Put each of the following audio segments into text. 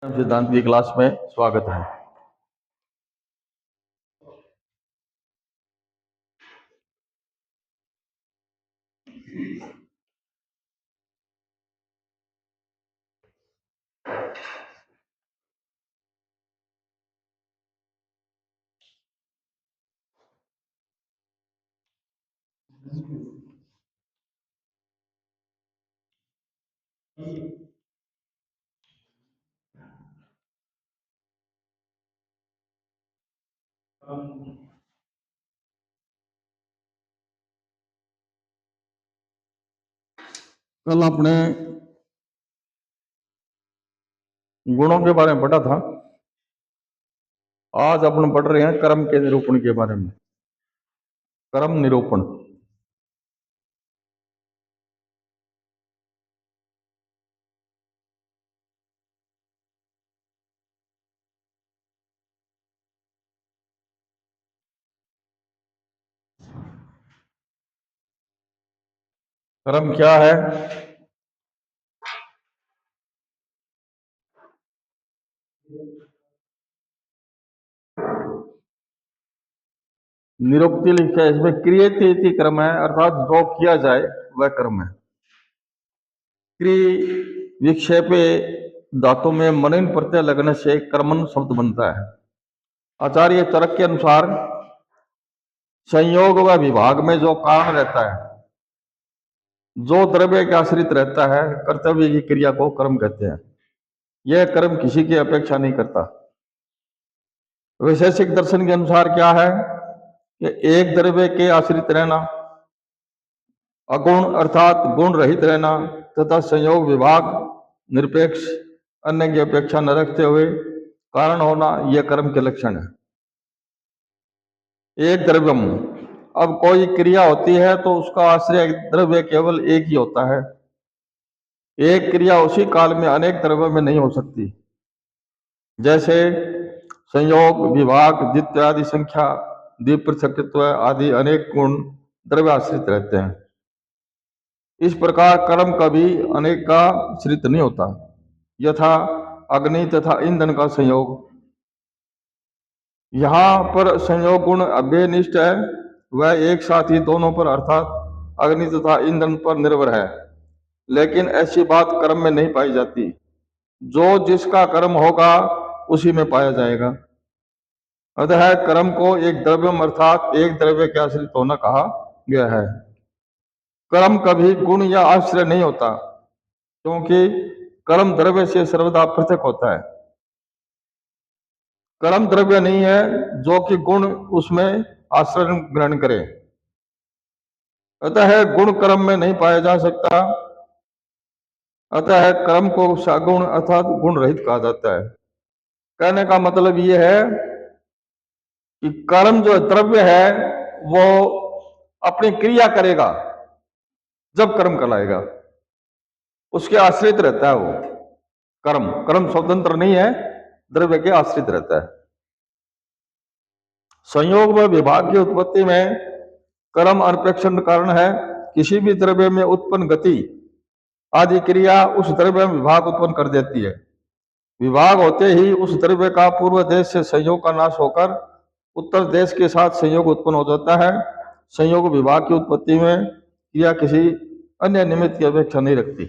सिद्धांत की क्लास में स्वागत है। कल आपने गुणों के बारे में पढ़ा था। आज अपन पढ़ रहे हैं कर्म के निरूपण के बारे में। कर्म निरूपण। कर्म क्या है? निरुक्ति लिखा है इसमें, क्रियते इति कर्म है, अर्थात जो किया जाए वह कर्म है। क्रिय विक्षेपे धातु में मनिन प्रत्यय लगने से कर्मन शब्द बनता है। आचार्य चरक के अनुसार संयोग व विभाग में जो कारण रहता है, जो द्रव्य के आश्रित रहता है, कर्तव्य की क्रिया को कर्म कहते हैं। यह कर्म किसी की अपेक्षा नहीं करता। वैशेषिक दर्शन के अनुसार क्या है कि एक द्रव्य के आश्रित रहना, अगुण अर्थात गुण रहित रहना तथा संयोग विभाग निरपेक्ष अन्य की अपेक्षा न रखते हुए कारण होना, यह कर्म के लक्षण है। एक द्रव्यम, अब कोई क्रिया होती है तो उसका आश्रय द्रव्य केवल एक ही होता है। एक क्रिया उसी काल में अनेक द्रव्यों में नहीं हो सकती। जैसे संयोग विभाग द्वित्व आदि संख्या द्विपृथकत्व आदि अनेक गुण द्रव्य आश्रित रहते हैं। इस प्रकार कर्म कभी अनेक का आश्रित नहीं होता। यथा अग्नि तथा ईंधन का संयोग। यहाँ पर संयोग गुण अभ्यनिष्ठ है, वह एक साथ ही दोनों पर अर्थात अग्नि तथा ईंधन पर निर्भर है। लेकिन ऐसी बात कर्म में नहीं पाई जाती। जो जिसका कर्म होगा उसी में पाया जाएगा। अतः कर्म को एक द्रव्यम अर्थात एक द्रव्य के आश्रित होना कहा गया है। कर्म कभी गुण या आश्रय नहीं होता, क्योंकि कर्म द्रव्य से सर्वदा पृथक होता है। कर्म द्रव्य नहीं है जो कि गुण उसमें आश्रय ग्रहण करे। अतः गुण कर्म में नहीं पाया जा सकता। अतः कर्म को सगुण अर्थात गुण रहित कहा जाता है। कहने का मतलब यह है कि कर्म जो द्रव्य है वो अपनी क्रिया करेगा जब कर्म कहलाएगा, उसके आश्रित रहता है वो। कर्म स्वतंत्र नहीं है, द्रव्य के आश्रित रहता है। संयोग व विभाग की उत्पत्ति में कर्म अनपेक्षण कारण है। किसी भी द्रव्य में उत्पन्न गति आदि क्रिया उस द्रव्य में विभाग उत्पन्न कर देती है। विभाग होते ही उस द्रव्य का पूर्व देश से संयोग का नाश होकर उत्तर देश के साथ संयोग उत्पन्न हो जाता है। संयोग विभाग की उत्पत्ति में क्रिया किसी अन्य निमित्त की अपेक्षा नहीं रखती।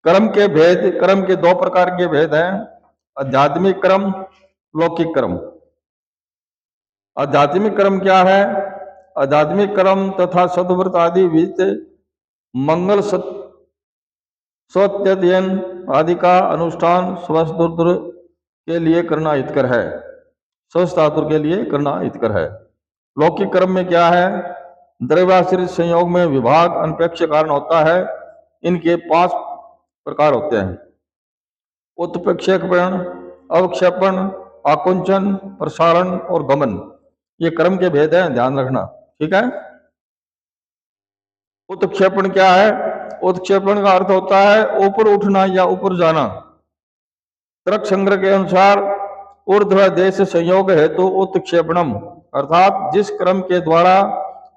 कर्म के भेद, कर्म के दो प्रकार के भेद हैं, आध्यात्मिक कर्म, लौकिक कर्म। आध्यात्मिक कर्म क्या है? आध्यात्मिक कर्म तथा सद्व्रत आदि विहित मंगल सत्यध्ययन आदि का अनुष्ठान स्वस्तातुर के लिए करना हितकर है। स्वस्तातुर के लिए करना हितकर है। लौकिक कर्म में क्या है? द्रव्याश्रित संयोग में विभाग अनपेक्ष कारण होता है। इनके 5 प्रकार होते हैं: उत्प्रेक्षण, अवक्षेपण, आकुंचन, प्रसारण और गमन। ये कर्म के भेद हैं, ध्यान रखना। ठीक है। उत्क्षेपण क्या है? उत्क्षेपण का अर्थ होता है ऊपर उठना या ऊपर जाना। तर्क संग्रह के अनुसार ऊर्ध्व देश संयोग हेतु उत्क्षेपणम, अर्थात जिस क्रम के द्वारा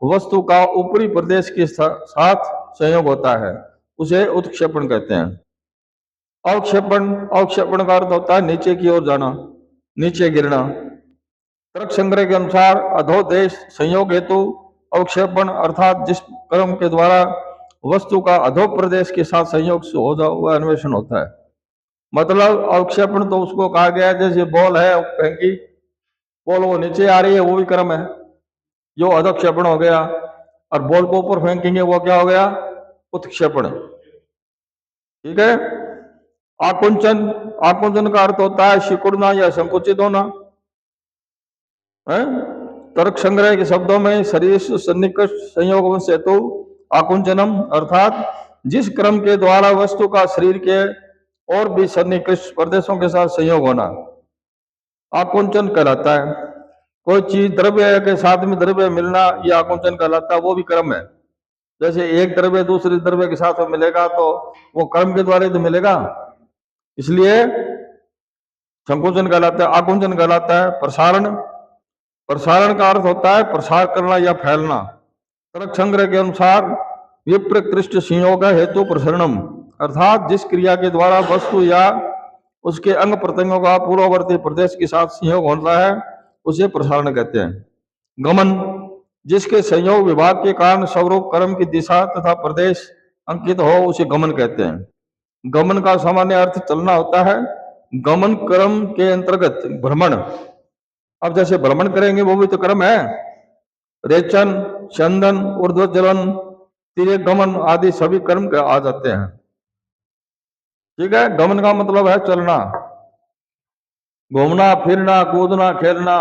वस्तु का ऊपरी प्रदेश के साथ संयोग होता है उसे उत्क्षेपण कहते हैं। अवक्षेपण, अवक्षेपण का अर्थ होता है नीचे की ओर जाना, नीचे गिरना। तर्क संग्रह के अनुसार अधोदेश संयोग हेतु अवक्षेपण अर्थात जिस कर्म के द्वारा वस्तु का अधो प्रदेश के साथ संयोग से हो जाए वह अन्वेषण होता है। मतलब अवक्षेपण तो उसको कहा गया है जैसे बॉल है फेंकी, बॉल वो नीचे आ रही है वो भी कर्म है, जो अधक्षेपण हो गया। और बॉल को ऊपर फेंकेंगे वो क्या हो गया, उत्क्षेपण। ठीक है। आकुंचन, आकुंचन का अर्थ होता है सिकुड़ना या संकुचित होना है। तर्क संग्रह के शब्दों में शरीर सन्निकट संयोग हेतु आकुंचनम अर्थात जिस क्रम के द्वारा वस्तु का शरीर के और भी सन्निकृष्ट प्रदेशों के साथ संयोग होना आकुंचन कहलाता है। कोई चीज द्रव्य के साथ में द्रव्य मिलना यह आकुंचन कहलाता है, वो भी क्रम है। जैसे एक द्रव्य दूसरे द्रव्य के साथ में मिलेगा तो वो क्रम के द्वारा तो मिलेगा, इसलिए संकुचन कहलाता है। आकुंचन कहलाता है प्रसारण, प्रसारण का अर्थ होता है प्रसार करना या फैलना। तर्क संग्रह के अनुसार विप्रकृष्ट संयोग हेतु प्रसरणम अर्थात जिस क्रिया के द्वारा वस्तु या उसके अंग प्रत्यंगों का पूर्ववर्ती प्रदेश के साथ संयोग होता है उसे प्रसारण कहते हैं। गमन, जिसके संयोग विभाग के कारण स्वरूप कर्म की दिशा तथा प्रदेश अंकित हो उसे गमन कहते हैं। गमन का सामान्य अर्थ चलना होता है। गमन कर्म के अंतर्गत भ्रमण, अब जैसे भ्रमण करेंगे वो भी तो कर्म है। रेचन, चंदन, ऊर्ध्वजलन, तिर्यक गमन आदि सभी कर्म आ जाते हैं। ठीक है। गमन का मतलब है चलना, घूमना फिरना कूदना खेलना,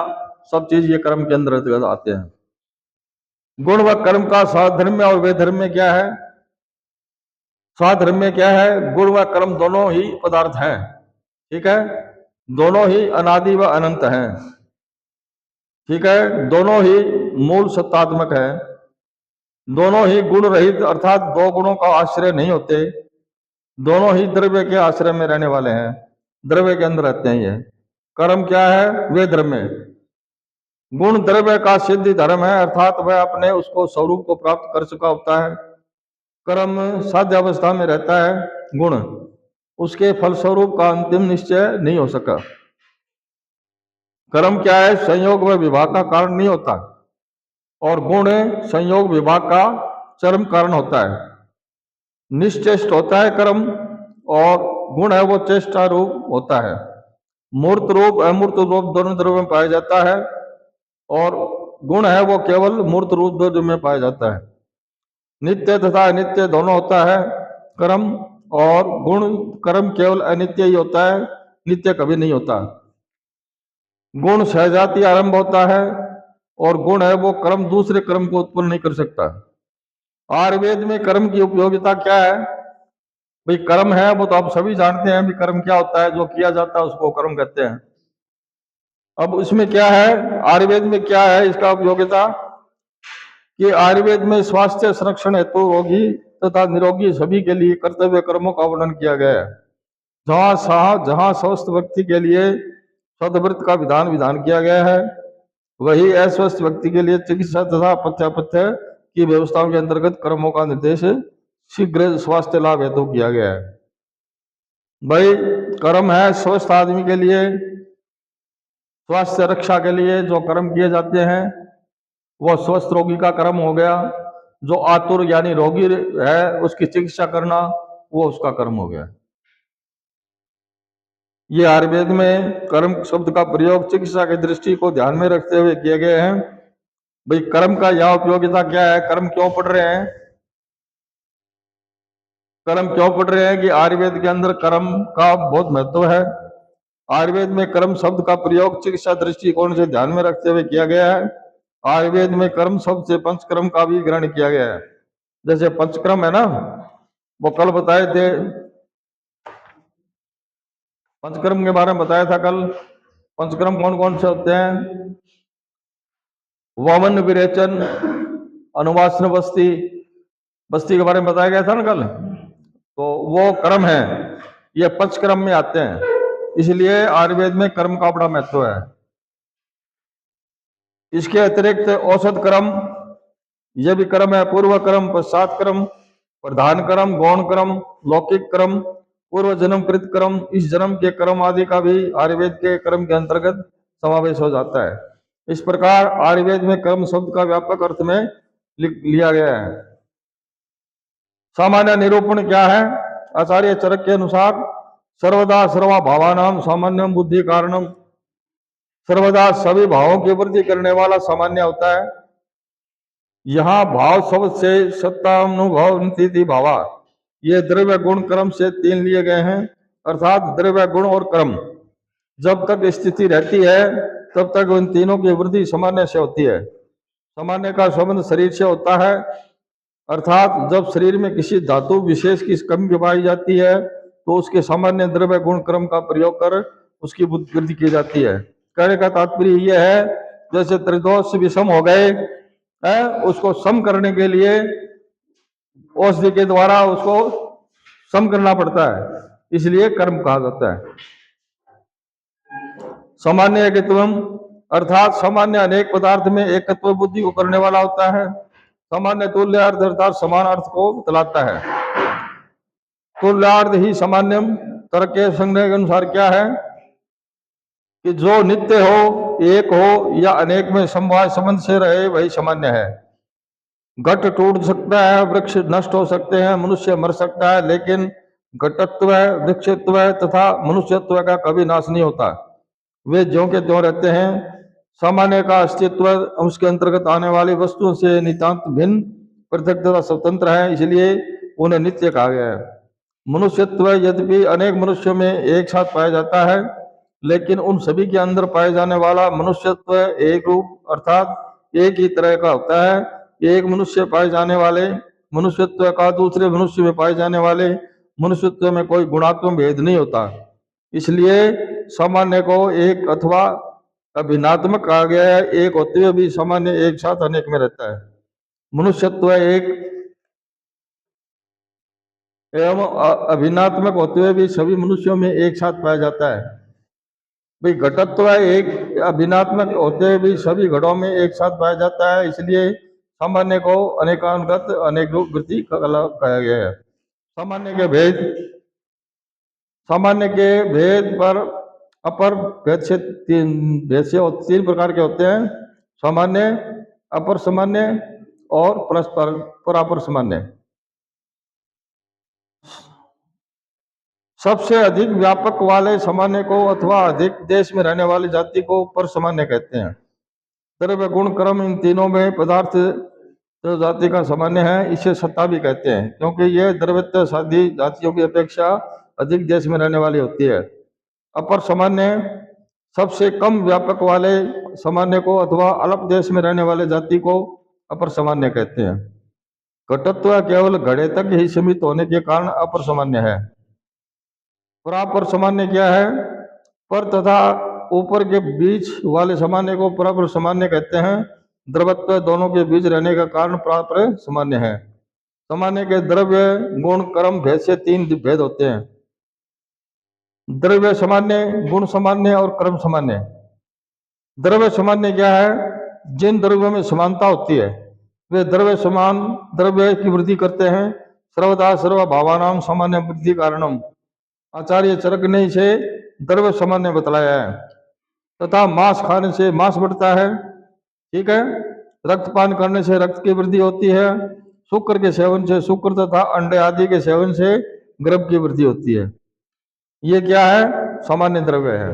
सब चीज ये कर्म के अंदर आते हैं। गुण व कर्म का साधर्म्य और वैधर्म्य क्या है? साधर्म्य क्या है? गुण व कर्म दोनों ही पदार्थ हैं। ठीक है। दोनों ही अनादि व अनंत हैं। ठीक है। दोनों ही मूल सत्तात्मक है। दोनों ही गुण रहित अर्थात दो गुणों का आश्रय नहीं होते। दोनों ही द्रव्य के आश्रय में रहने वाले हैं, द्रव्य के अंदर रहते हैं। ये कर्म क्या है? वे धर्म। गुण द्रव्य का सिद्ध धर्म है अर्थात वह अपने उसको स्वरूप को प्राप्त कर चुका होता है। कर्म साध्य अवस्था में रहता है, गुण उसके फलस्वरूप का अंतिम निश्चय नहीं हो सका। कर्म क्या है? संयोग व विभाग का कारण नहीं होता और गुण संयोग विभाग का चरम कारण होता है। निश्चेष्ट होता है कर्म और गुण है वो चेष्टा रूप होता है। मूर्त रूप अमूर्त रूप दोनों द्रव्यों में पाया जाता है और गुण है वो केवल मूर्त रूप द्रव्य में पाया जाता है। नित्य तथा अनित्य दोनों होता है कर्म, और गुण कर्म केवल अनित्य ही होता है, नित्य कभी नहीं होता। गुण सहजाति आरंभ होता है और गुण है वो कर्म दूसरे कर्म को उत्पन्न नहीं कर सकता। आयुर्वेद में कर्म की उपयोगिता क्या है? भाई कर्म है वो तो आप सभी जानते हैं, भी कर्म क्या होता है, जो किया जाता है उसको कर्म कहते हैं। अब इसमें क्या है, आयुर्वेद में क्या है इसका उपयोगिता? कि आयुर्वेद में स्वास्थ्य संरक्षण हेतु रोगी तथा निरोगी सभी के लिए कर्तव्य कर्मों का वर्णन किया गया है। जहां स्वस्थ व्यक्ति के लिए सदव्रत का विधान किया गया है, वही अस्वस्थ व्यक्ति के लिए चिकित्सा तथा पथ्यापथ्य की व्यवस्थाओं के अंतर्गत कर्मों का निर्देश शीघ्र स्वास्थ्य लाभ हेतु किया गया है। भाई कर्म है स्वस्थ आदमी के लिए, स्वास्थ्य रक्षा के लिए जो कर्म किए जाते हैं वो स्वस्थ रोगी का कर्म हो गया। जो आतुर यानी रोगी है उसकी चिकित्सा करना वो उसका कर्म हो गया। ये आयुर्वेद में कर्म शब्द का प्रयोग चिकित्सा की दृष्टि को ध्यान में रखते हुए किए गए हैं। भाई कर्म का यह उपयोगिता क्या है? कर्म क्यों पढ़ रहे हैं? कर्म क्यों पढ़ रहे हैं कि आयुर्वेद के अंदर कर्म का बहुत महत्व है। आयुर्वेद में कर्म शब्द का प्रयोग चिकित्सा दृष्टिकोण से ध्यान में रखते हुए किया गया है। आयुर्वेद में कर्म शब्द से पंचकर्म का भी ग्रहण किया गया है। जैसे पंचकर्म है ना, वो कल बताए थे, पंचकर्म के बारे में बताया था कल। पंचकर्म कौन कौन से होते हैं? वामन विरेचन, अनुवासन बस्ती, बस्ती के बारे में बताया गया था ना कल। तो वो कर्म है, ये पंचकर्म में आते हैं, इसलिए आयुर्वेद में कर्म का बड़ा महत्व है। इसके अतिरिक्त औषध कर्म, यह भी कर्म है। पूर्व कर्म, पश्चात कर्म, प्रधान कर्म, गौण कर्म, लौकिक कर्म, पूर्व जन्म कृत कर्म, इस जन्म के कर्म आदि का भी आयुर्वेद के कर्म के अंतर्गत समावेश हो जाता है। इस प्रकार आयुर्वेद में कर्म शब्द का व्यापक अर्थ में लिया गया है। सामान्य निरूपण क्या है? आचार्य चरक के अनुसार सर्वदा सर्वा भावानाम सामान्यम बुद्धि कारणम, सर्वदा सभी भावों की वृद्धि करने वाला सामान्य होता है। यहाँ भाव शब्द से सत्तानुभव नीति भावा, ये द्रव्य गुण कर्म से तीन लिए गए हैं, अर्थात द्रव्य गुण और कर्म जब तक स्थिति रहती है तब तक उन तीनों की वृद्धि सामान्य से होती है। सामान्य का संबंध शरीर से होता है, अर्थात जब शरीर में किसी धातु विशेष की कमी पाई जाती है तो उसके सामान्य द्रव्य गुण कर्म का प्रयोग कर उसकी वृद्धि की जाती है। कहने का तात्पर्य यह है, जैसे त्रिदोष विषम हो गए है, उसको सम करने के लिए औषधि के द्वारा उसको सम करना पड़ता है, इसलिए कर्म कहा जाता है। सामान्य एकत्वम, अर्थात सामान्य अनेक पदार्थ में एकत्व बुद्धि को करने वाला होता है। सामान्य तुल्यार्थ अर्थात समान अर्थ को बतलाता है। तुल्यार्थ ही सामान्यम तर्क के संग्रह के अनुसार क्या है कि जो नित्य हो, एक हो या अनेक में समवाय संबंध से रहे वही सामान्य है। घट टूट सकता है, वृक्ष नष्ट हो सकते हैं, मनुष्य मर सकता है, लेकिन घटत्व, वृक्षत्व तथा मनुष्यत्व का कभी नाश नहीं होता। वे ज्यों के त्यों रहते हैं। सामान्य का अस्तित्व उसके अंतर्गत आने वाली वस्तुओं से नितांत भिन्न, पृथक तथा स्वतंत्र है, इसलिए उन्हें नित्य कहा गया है। मनुष्यत्व यद्यपि अनेक मनुष्यों में एक साथ पाया जाता है, लेकिन उन सभी के अंदर पाए जाने वाला मनुष्यत्व एक रूप अर्थात एक ही तरह का होता है। एक मनुष्य पाए जाने वाले मनुष्यत्व का दूसरे मनुष्य में पाए जाने वाले मनुष्यत्व में कोई गुणात्मक भेद नहीं होता, इसलिए सामान्य को एक अथवा अभिन्नात्मक कहा गया है। एक होते हुए भी सामान्य एक साथ अनेक में रहता है। मनुष्यत्व एक एवं अभिन्नात्मक होते हुए भी सभी मनुष्यों में एक साथ पाया जाता है। भाई घटत्व एक अभिन्नात्मक होते हुए भी सभी घड़ों में एक साथ पाया जाता है, इसलिए सामान्य को अनेकांगत अनेक रूप वृत्ति कहा गया है। सामान्य के भेद पर अपर भेद से तीन प्रकार के होते हैं, सामान्य, अपर सामान्य और परस्पर परापर सामान्य। सबसे अधिक व्यापक वाले सामान्य को अथवा अधिक देश में रहने वाली जाति को पर सामान्य कहते हैं। द्रव्य गुण कर्म इन तीनों में पदार्थ जो जाति का सामान्य है, इसे सत्ता भी कहते हैं, क्योंकि यह द्रव्यत्व साधी जातियों की अपेक्षा अधिक देश में रहने वाली होती है। अपर सामान्य सबसे कम व्यापक वाले सामान्य को अथवा अल्प देश में रहने वाले जाति को अपर सामान्य कहते हैं। घटत्व केवल घड़े तक ही सीमित होने के कारण अपर सामान्य है। परापर सामान्य क्या है? पर तथा ऊपर के बीच वाले सामान्य को परापर सामान्य कहते हैं। द्रवत्व दोनों के बीच रहने का कारण परापर सामान्य है। सामान्य के द्रव्य गुण कर्म भेद से तीन भेद होते हैं, द्रव्य सामान्य, गुण सामान्य और कर्म सामान्य। द्रव्य सामान्य क्या है? जिन द्रव्यों में समानता होती है वे द्रव्य समान द्रव्य की वृद्धि करते हैं। सर्वदा सर्व भावानाम सामान्य वृद्धि कारणम, आचार्य चरक ने इसे द्रव्य सामान्य बतलाया है। तथा मांस खाने से मांस बढ़ता है, ठीक है, रक्तपान करने से रक्त की वृद्धि होती है, शुक्र के सेवन से शुक्र तथा अंडे आदि के सेवन से गर्भ की वृद्धि होती है। ये क्या है? सामान्य द्रव्य है।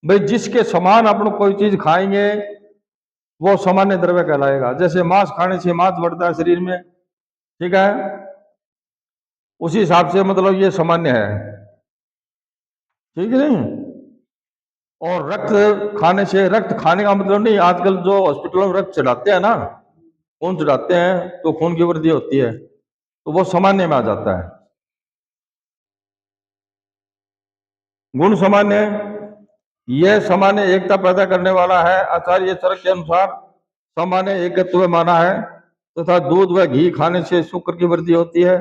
भाई जिसके समान अपन कोई चीज खाएंगे वो सामान्य द्रव्य कहलाएगा। जैसे मांस खाने से मांस बढ़ता है शरीर में, ठीक है, उसी हिसाब से मतलब ये सामान्य है, ठीक है नहीं। और रक्त खाने से, रक्त खाने का मतलब नहीं, आजकल जो हॉस्पिटलों में रक्त चढ़ाते हैं ना, खून चढ़ाते हैं तो खून की वृद्धि होती है, तो वो सामान्य में आ जाता है। गुण सामान्य, यह सामान्य एकता पैदा करने वाला है। आचार्य चरक के अनुसार सामान्य एकत्व माना है तथा दूध व घी खाने से शुक्र की वृद्धि होती है।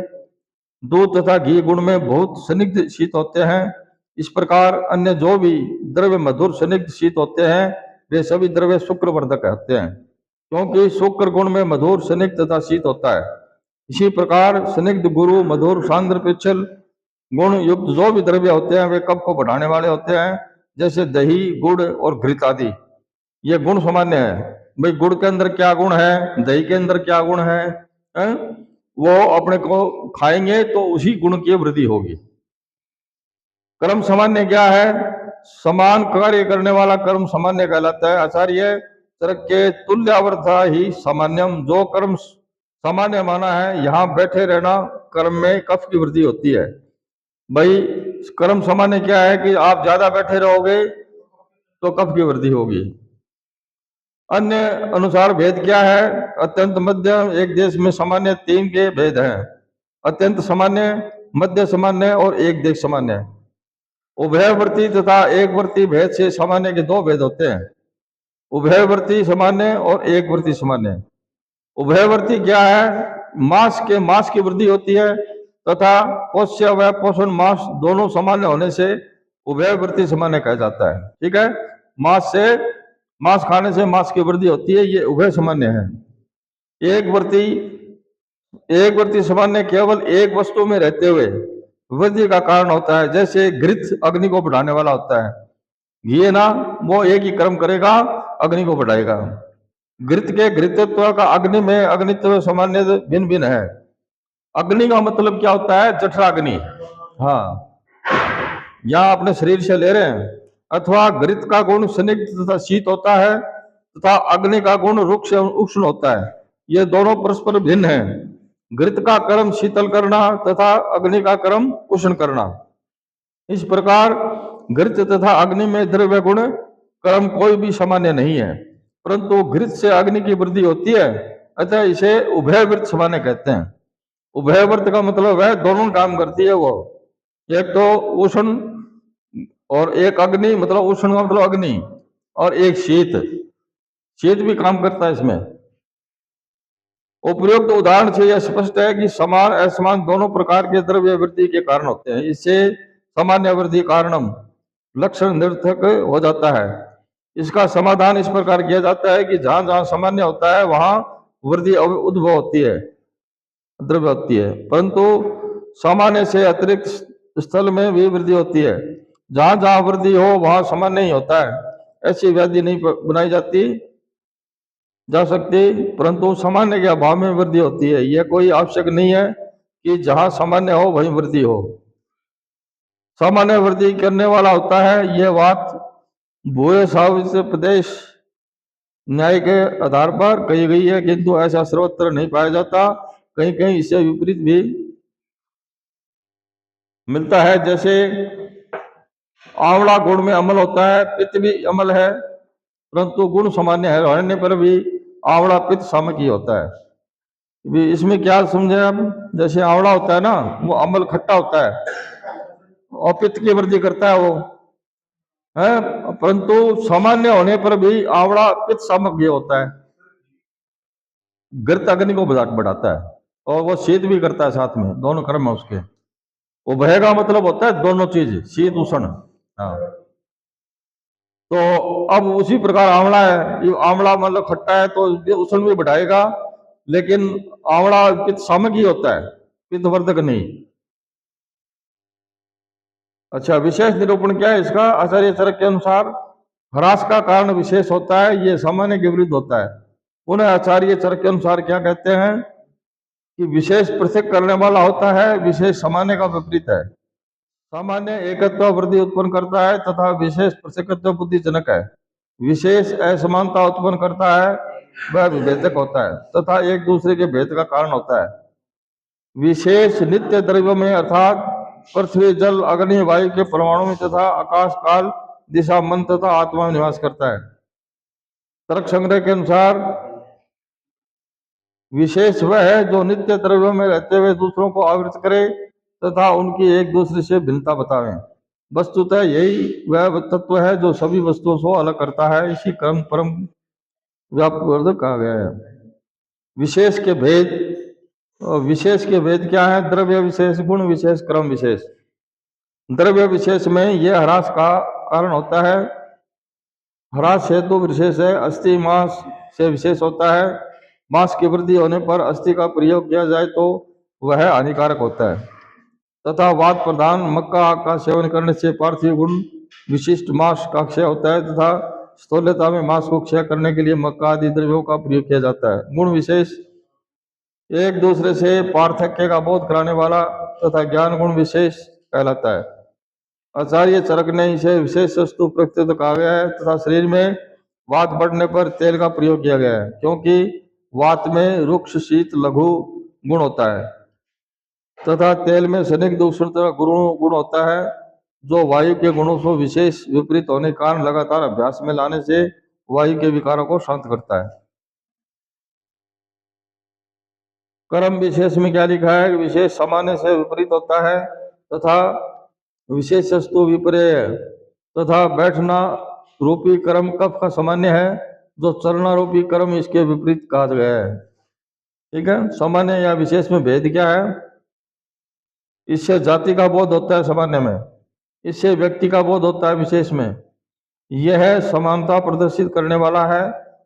दूध तथा घी गुण में बहुत स्निग्ध शीत होते हैं। इस प्रकार अन्य जो भी द्रव्य मधुर स्निग्ध शीत होते हैं वे सभी द्रव्य शुक्रवर्धक होते हैं, क्योंकि शुक्र गुण में मधुर स्निग्ध तथा शीत होता है। इसी प्रकार स्निग्ध गुरु मधुर सांद्र पिछल गुण युक्त जो भी द्रव्य होते हैं वे कफ को बढ़ाने वाले होते हैं, जैसे दही, गुड़ और घृत आदि। ये गुण सामान्य है। भाई गुड़ के अंदर क्या गुण है, दही के अंदर क्या गुण है, हैं? वो अपने को खाएंगे तो उसी गुण की वृद्धि होगी। कर्म सामान्य क्या है? समान कार्य करने वाला कर्म सामान्य कहलाता है। आचार्य चरक के तुल्यावर्था ही सामान्यम, जो कर्म सामान्य माना है, यहाँ बैठे रहना कर्म में कफ की वृद्धि होती है। भाई कर्म सामान्य क्या है कि आप ज्यादा बैठे रहोगे तो कफ की वृद्धि होगी। अन्य अनुसार भेद क्या है? अत्यंत मध्यम, एक देश में सामान्य, तीन के भेद हैं। अत्यंत सामान्य, मध्य सामान्य और एक देश सामान्य। उभयवर्ती तथा एकवर्ती भेद से सामान्य के दो भेद होते हैं, उभयवर्ती सामान्य और एकवर्ती सामान्य। उभयवर्ती क्या है? मास की वृद्धि होती है तथा पोष्य व पोषण मास दोनों सामान्य होने से उभयवर्ती सामान्य कहा जाता है। ठीक है, मांस खाने से मांस की वृद्धि होती है, ये उभय सामान्य है। एक वर्ती सामान्य केवल एक वस्तु में रहते हुए वृद्धि का कारण होता है, जैसे घृत अग्नि को बढ़ाने वाला होता है। घी ना, वो एक ही कर्म करेगा, अग्नि को बढ़ाएगा। घृत के घृतत्व का अग्नि में अग्नित्व सामान्य भिन्न भिन्न है। अग्नि का मतलब क्या होता है? जठराग्नि। हाँ, यहाँ अपने शरीर से ले रहे हैं। अथवा घृत का गुण स्निग्ध तथा शीत होता है तथा अग्नि का गुण रुक्ष एवं उष्ण होता है। ये दोनों परस्पर भिन्न हैं। घृत का कर्म शीतल करना तथा अग्नि का कर्म उष्ण करना। इस प्रकार घृत तथा अग्नि में द्रव्य गुण कर्म कोई भी सामान्य नहीं है, परंतु घृत से अग्नि की वृद्धि होती है, अतः इसे उभयवृत्त सामान्य कहते हैं। उभयवर्त का मतलब है दोनों काम करती है वो, एक तो उष्ण और एक अग्नि, मतलब उष्ण का मतलब अग्नि, और एक शीत भी काम करता है इसमें। उपयुक्त उदाहरण से यह स्पष्ट है कि समान असमान दोनों प्रकार के द्रव्य वृद्धि के कारण होते हैं। इससे सामान्य वृद्धि कारणम लक्षण निरर्थक हो जाता है। इसका समाधान इस प्रकार किया जाता है कि जहां जहां सामान्य होता है वहां वृद्धि उद्भव होती है, द्रव्य होती है, परंतु सामान्य से अतिरिक्त स्थल में भी वृद्धि होती है। जहां जहां वृद्धि हो वहां सामान्य नहीं होता है। ऐसी व्याधि नहीं बनाई जा सकती, परंतु सामान्य के अभाव में वृद्धि होती है। यह कोई आवश्यक नहीं है कि जहां सामान्य हो वहीं वृद्धि हो। सामान्य वृद्धि करने वाला होता है, यह बात भूय सावित्र प्रदेश न्याय के आधार पर कही गई है, किंतु ऐसा सर्वत्र नहीं पाया जाता। कहीं कहीं इससे विपरीत भी मिलता है। जैसे आंवला गुण में अमल होता है, पित्त भी अमल है, परंतु गुण सामान्य है रहने पर भी आंवला पित्त सामक ही होता है। भी इसमें क्या समझे आप? जैसे आंवला होता है ना, वो अमल खट्टा होता है और पित्त की वृद्धि करता है वो है, परंतु सामान्य होने पर भी आंवला पित्त सामक भी होता है। घृत अग्नि को बढ़ाता है और वो शीत भी करता है साथ में, दोनों कर्म है उसके। उभय का मतलब होता है दोनों चीज, शीत उष्ण। हाँ, तो अब उसी प्रकार आंवला है, ये आंवला मतलब खट्टा है तो उष्ण भी बढ़ाएगा, लेकिन आंवला पित्त सामक ही होता है, पित्तवर्धक नहीं। अच्छा, विशेष निरूपण क्या है इसका? आचार्य चरक के अनुसार ह्रास का कारण विशेष होता है, ये सामान्य के विरुद्ध होता है। पुनः आचार्य चरक के अनुसार क्या कहते हैं कि विशेष पृथक करने वाला होता है, विशेष सामान्य का विपरीत है। सामान्य एकत्व वृद्धि उत्पन्न करता है तथा विशेष पृथकत्व बुद्धिजनक है। विशेष असमानता उत्पन्न करता है, वह विभेदक होता है तथा एक दूसरे के भेद का कारण होता है। विशेष नित्य द्रव्यों में अर्थात पृथ्वी, जल, अग्नि, वायु के परमाणु में तथा आकाश, काल, दिशा, मन तथा आत्मा में निवास करता है। तर्क संग्रह के अनुसार विशेष वह है जो नित्य द्रव्यों में रहते हुए दूसरों को आवृत करे तथा उनकी एक दूसरे से भिन्नता बतावे। वस्तुतः यही वह तत्व है जो सभी वस्तुओं से अलग करता है। इसी क्रम परम व्यापक कहा गया है। विशेष के भेद, और विशेष के भेद क्या है? द्रव्य विशेष, गुण विशेष, क्रम विशेष। द्रव्य विशेष में यह ह्रास का कारण होता है। ह्रास हेतु विशेष है, अस्थि मांस से विशेष होता है। मांस की वृद्धि होने पर अस्थि का प्रयोग किया जाए तो वह हानिकारक होता है। तथा वात प्रधान मक्का का सेवन करने से पार्थिव गुण विशिष्ट मांस का क्षय होता है तथा स्थूलता में मांस को क्षय करने के लिए मक्का आदि द्रव्यों का प्रयोग किया जाता है। गुण विशेष एक दूसरे से पार्थक्य का बोध कराने वाला तथा ज्ञान गुण विशेष कहलाता है। आचार्य चरक ने इसे विशेष वस्तु प्रकृति कहा गया है तथा शरीर में वात बढ़ने पर तेल का प्रयोग किया गया है, क्योंकि वात में रुक्ष शीत लघु गुण होता है तथा तेल में स्निग्ध उष्णता गुण होता है, जो वायु के गुणों से विशेष विपरीत होने के कारण लगातार अभ्यास में लाने से वायु के विकारों को शांत करता है। कर्म विशेष में क्या लिखा है? विशेष सामान्य से विपरीत होता है तथा विशेषस्तु विपर्य तथा बैठना रूपी कर्म कफ का सामान्य है, जो चलना रूपी कर्म इसके विपरीत कहा गया है। ठीक है, सामान्य या विशेष में भेद क्या है? इससे जाति का बोध होता है सामान्य में, इससे व्यक्ति का बोध होता है विशेष में। यह समानता प्रदर्शित करने वाला है,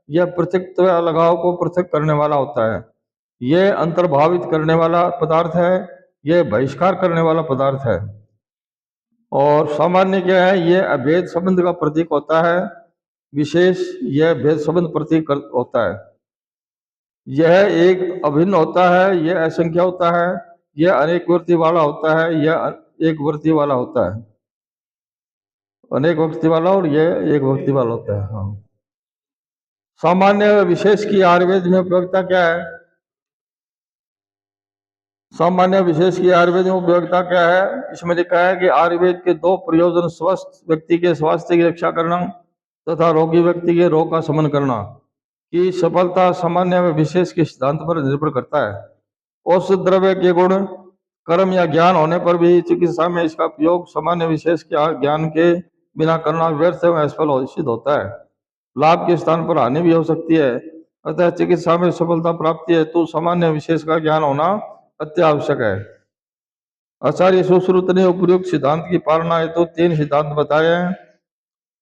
यह पृथकत्व अलगाव को पृथक करने वाला होता है, यह अंतर्भावित करने वाला पदार्थ है, यह बहिष्कार करने वाला पदार्थ है। और सामान्य क्या है? यह अभेद संबंध का प्रतीक होता है, विशेष यह भेद संबंध प्रतीक होता है। यह एक अभिन्न होता है, यह असंख्य होता है, यह अनेक वृत्ति वाला होता है, यह एक वृत्ति वाला होता है, अनेक वृत्ति वाला और यह एक वृत्ति वाला होता है। हाँ। सामान्य व विशेष की आयुर्वेद में उपयोगिता क्या है? सामान्य विशेष की आयुर्वेद में उपयोगिता क्या है? इसमें लिखा है कि आयुर्वेद के दो प्रयोजन स्वस्थ व्यक्ति के स्वास्थ्य की रक्षा करना तथा रोगी व्यक्ति के रोग का शमन करना की सफलता सामान्य व विशेष के सिद्धांत पर निर्भर करता है। औषध द्रव्य के गुण कर्म या ज्ञान होने पर भी चिकित्सा में इसका उपयोग सामान्य विशेष के ज्ञान के बिना करना व्यर्थ एवं असफल सिद्ध होता है, लाभ के स्थान पर हानि भी हो सकती है। अतः चिकित्सा में सफलता प्राप्ति हेतु सामान्य विशेष का ज्ञान होना अत्यावश्यक है। आचार्य सुश्रुत ने उपयुक्त सिद्धांत की पालना हेतु तीन सिद्धांत बताए हैं।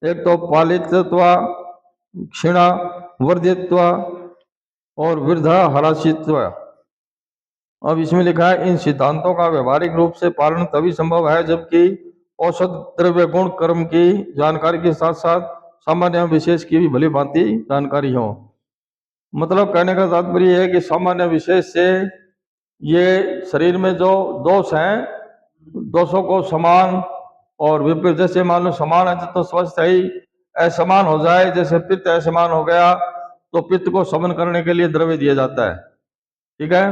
एक तो पालितत्व, क्षीणा वर्धित्व और वृद्धा हराशित्व। अब इसमें लिखा है इन सिद्धांतों का व्यवहारिक रूप से पालन तभी संभव है जबकि औषध द्रव्य गुण कर्म की जानकारी के साथ साथ सामान्य विशेष की भी भली भांति जानकारी हो। मतलब कहने का तात्पर्य है कि सामान्य विशेष से ये शरीर में जो दोष हैं, दोषों को समान और विपरीत, जैसे मान लो समान है तो स्वस्थ है ही, असमान हो जाए जैसे पित्त असमान हो गया तो पित्त को शमन करने के लिए द्रव्य दिया जाता है। ठीक है,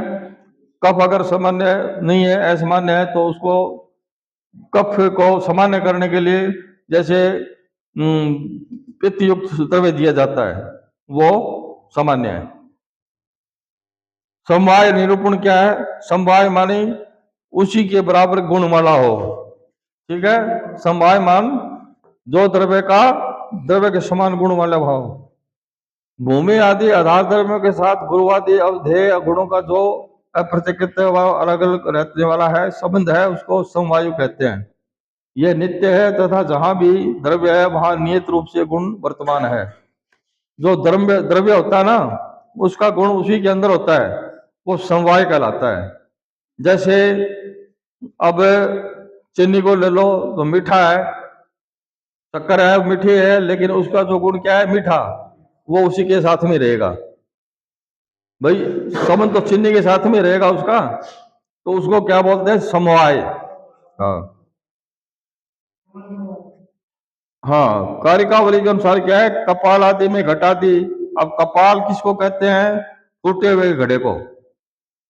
कफ अगर सामान्य नहीं है, असामान्य है, तो उसको कफ को सामान्य करने के लिए जैसे पित्त युक्त द्रव्य दिया जाता है, वो सामान्य है। समवाय निरूपण क्या है? समवाय माने उसी के बराबर गुण वाला हो। ठीक है, समवाय मान जो द्रव्य के समान गुण वाला भाव। भूमि आदि आधार द्रव्यों के साथ गुरुवादी अवधेय गुणों का जो अप्रत्यक्ष अलग अलग रहने वाला है संबंध है, उसको समवायु कहते हैं। यह नित्य है तथा जहां भी द्रव्य है वहां नियत रूप से गुण वर्तमान है। जो द्रव्य होता है ना, उसका गुण उसी के अंदर होता है, वो समवाय कहलाता है। जैसे अब चीनी को ले लो तो मीठा है, शक्कर है मीठी है, लेकिन उसका जो गुण क्या है? मीठा, वो उसी के साथ में रहेगा। भाई संबंध तो चीनी के साथ में रहेगा उसका, तो उसको क्या बोलते हैं? समवाय। हाँ हाँ, कारिकावली के अनुसार क्या है? कपाल आदि में घटादि। अब कपाल किसको कहते हैं? टूटे हुए घड़े को।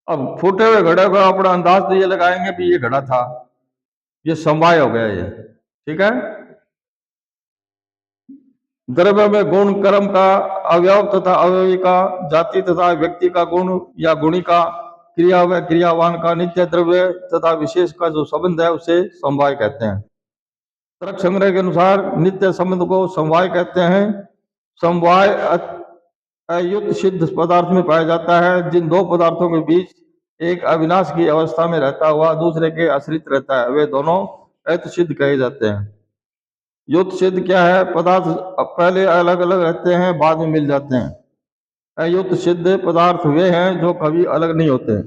अब फूटे हुए घड़े को अपना अंदाज तो ये लगाएंगे भी ये घड़ा था, ये समवाय हो गया ये। ठीक है, द्रव्य में गुण कर्म का अवयव तथा अवयवी का जाति तथा व्यक्ति का गुण या गुणी का क्रिया व क्रियावान का नित्य द्रव्य तथा विशेष का जो संबंध है उसे समवाय कहते हैं। तर्क संग्रह के अनुसार नित्य संबंध को समवाय कहते हैं। समवाय अयुत सिद्ध पदार्थ में पाया जाता है, जिन दो पदार्थों के बीच एक अविनाश की अवस्था में रहता हुआ दूसरे के आश्रित रहता है, वे दोनों अयुत सिद्ध कहे जाते हैं। युत सिद्ध क्या है? पदार्थ पहले अलग अलग रहते हैं, बाद में मिल जाते हैं। अयुत सिद्ध पदार्थ वे हैं जो कभी अलग नहीं होते,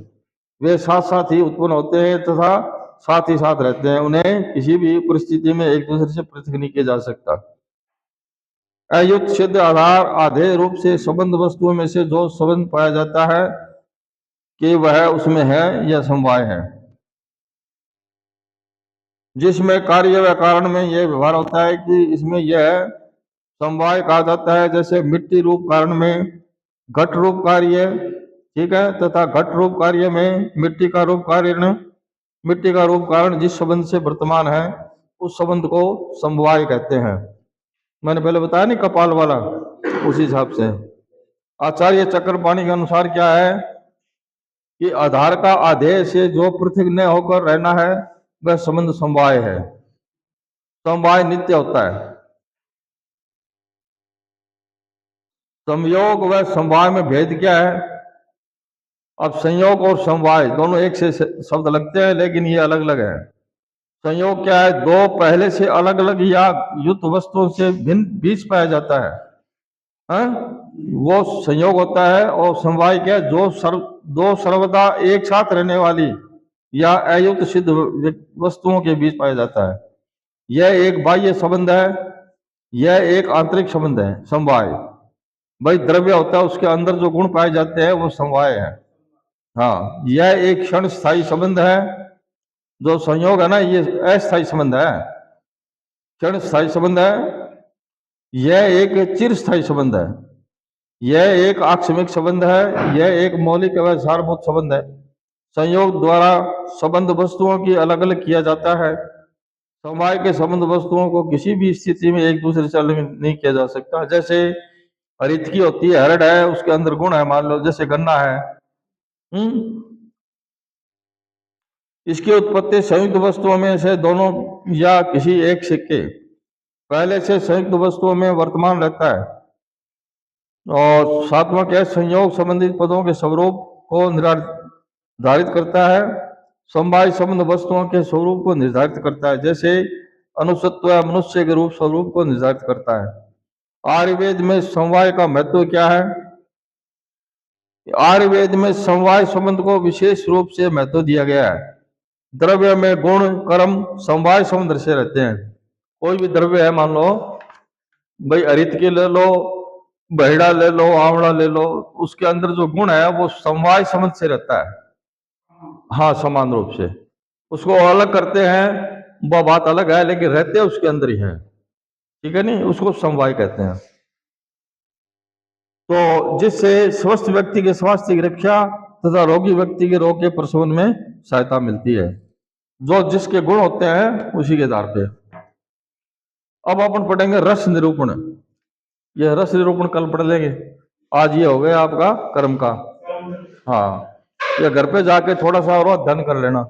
वे साथ साथ ही उत्पन्न होते हैं तथा साथ ही साथ रहते हैं, उन्हें किसी भी परिस्थिति में एक दूसरे से पृथक नहीं किया जा सकता। अयुक्त सिद्ध आधार आधेय रूप से संबंध वस्तुओं में से जो संबंध पाया जाता है कि वह उसमें है या समवाय है, जिसमें कार्य व कारण में यह व्यवहार होता है कि इसमें यह समवाय कहा जाता है। जैसे मिट्टी रूप कारण में घट रूप कार्य, ठीक है, तथा घट रूप कार्य में मिट्टी का रूप कार्य, मिट्टी का रूप कारण जिस संबंध से वर्तमान है उस संबंध को समवाय कहते हैं। मैंने पहले बताया नहीं कपाल वाला, उसी हिसाब से आचार्य चक्रपाणी के अनुसार क्या है कि आधार का आधेय से जो पृथक न होकर रहना है वह संबंध समवाय है। समवाय नित्य होता है। संयोग व समवाय में भेद क्या है? अब संयोग और समवाय दोनों एक से शब्द लगते हैं लेकिन ये अलग अलग है। संयोग क्या है? दो पहले से अलग अलग या युक्त वस्तुओं से भिन्न बीज पाया जाता है, हाँ? वो संयोग होता है। और समवाय क्या है? दो सर्वदा एक साथ रहने वाली या अयुक्त सिद्ध वस्तुओं के बीच पाया जाता है। यह एक बाह्य संबंध है, यह एक आंतरिक संबंध है। समवाय भाई द्रव्य होता है, उसके अंदर जो गुण पाए जाते हैं वो समवाय है। हाँ, यह एक क्षण स्थायी संबंध है। जो संयोग है ना, ये अस्थायी संबंध है, क्षण स्थायी संबंध है। यह एक चिरस्थायी संबंध है, यह एक आकस्मिक संबंध है, यह एक मौलिक व सारभूत संबंध है। संयोग द्वारा संबंध वस्तुओं की अलग अलग किया जाता है। समवाय के संबंध वस्तुओं को किसी भी स्थिति में एक दूसरे से अलग नहीं किया जा सकता। जैसे हरितकी होती है, हरड़ है, उसके अंदर गुण है, मान लो जैसे गन्ना है, इसकी उत्पत्ति संयुक्त वस्तुओं में से दोनों या किसी एक सिक्के पहले से संयुक्त वस्तुओं में वर्तमान रहता है। और सातवां क्या है? संयोग संबंधित पदों के स्वरूप को निर्धारित करता है। समवाय संबंध वस्तुओं के स्वरूप को निर्धारित करता है, जैसे अनुसत्व मनुष्य के रूप स्वरूप को निर्धारित करता है। आयुर्वेद में समवाय का महत्व क्या है? आयुर्वेद में समवाय संबंध को विशेष रूप से महत्व दिया गया है। द्रव्य में गुण कर्म समवाय संबंध से रहते हैं। कोई भी द्रव्य है, मान लो भाई हरितकी ले लो, बहेड़ा ले लो, आंवला ले लो, उसके अंदर जो गुण है वो समवाय संबंध से रहता है। हाँ, समान रूप से उसको अलग करते हैं, वो बात अलग है, लेकिन रहते उसके अंदर ही है, ठीक है नहीं? उसको समवाय कहते हैं। तो जिससे स्वस्थ व्यक्ति के स्वास्थ्य की रक्षा तथा रोगी व्यक्ति के रोग के प्रशमन में सहायता मिलती है। जो जिसके गुण होते हैं उसी के आधार पे। अब अपन पढ़ेंगे रस निरूपण। यह रस निरूपण कल पढ़ लेंगे, आज ये हो गया आपका कर्म का। हाँ, ये घर पे जाके थोड़ा सा और अध्ययन कर लेना।